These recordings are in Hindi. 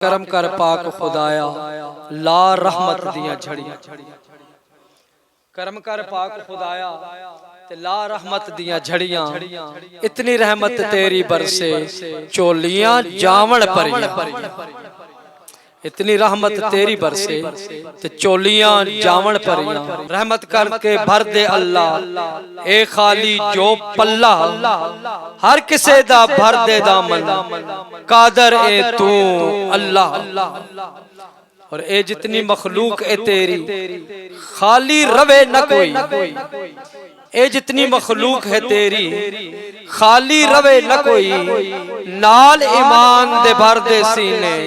करम कर पाक खुदाया ला रहमत दियां झड़ियां। करम कर पाक खुदाया ते ला रहमत दियां झड़ियां। इतनी रहमत तेरी बरसे चोलियां जावण परियां। इतनी रहमत तेरी बरसे ते चोलियां जावण परियां। रहमत करके भर दे अल्लाह ए खाली जो पल्ला, हर किसे दा भर दे दामन कादर ए तू अल्लाह। और ए जितनी मखलूक ए तेरी खाली रवे न कोई, ए जितनी मखलूक है तेरी खाली रवे न कोई, नाल ईमान दे भर दे सीने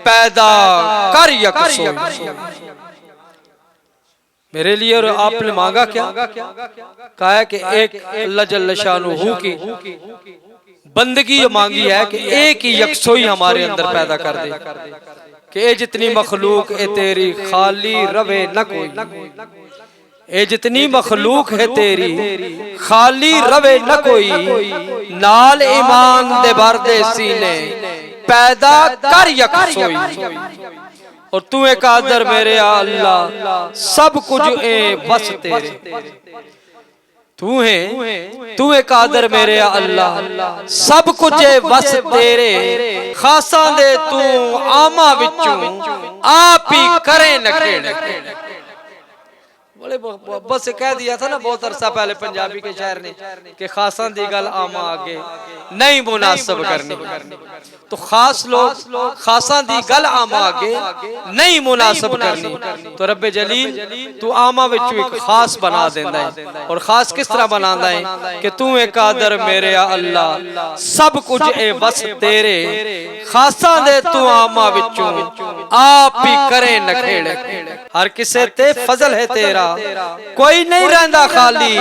पैदा कर यकसोई। मेरे लिए और आपने मांगा क्या? कहा है कि एक अल्लाह जल्ल शानुहू की बंदगी मांगी है कि एक ही यकसोई हमारे अंदर पैदा कर दे, कि ए जितनी मखलूक ए तेरी खाली रवे न कोई, ए जितनी मखलूक है तेरी खाली रवे न कोई, नाल ईमान दे भर दे सीने पैदा कर यकसोई। और तू एक कादर मेरे अल्लाह सब कुछ ए बस तेरे, तू है कादर मेरे अल्लाह सब कुछ ए बस तेरे। खासा दे तू आमा विचों आप ही करे नखेड़े। बोले बस कह दिया था ना बहुत अरसा पहले पंजाबी के शायर ने कि खासा दी गल आमा आगे नहीं मुनासिब करनी। तो खास लोग खासा दी गल आमा आगे नहीं मुनासिब करनी। तो रब्बे जलील तू आमा विचों एक खास बना देंदा है। और खास किस तरह बनांदा है कि तू एक कादर मेरे अल्लाह सब कुछ ए बस तेरे। खासा दे तू आमा विचों आप ही करे नखेड़े। हर किसे ते फजल है तेरा, कोई नहीं रहंदा खाली,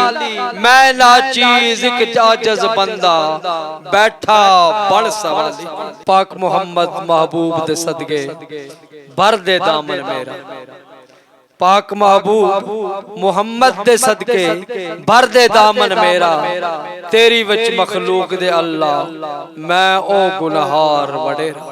मैं ना चीज एक आजिज़ बंदा बैठा बड़ सवाली। पाक मोहम्मद महबूब दे सदके भर दे दामन मेरा, पाक महबूब मोहम्मद दे सदके भर दे दामन मेरा। तेरी विच मखलूक दे अल्लाह मैं ओ गुनहार वडेरा।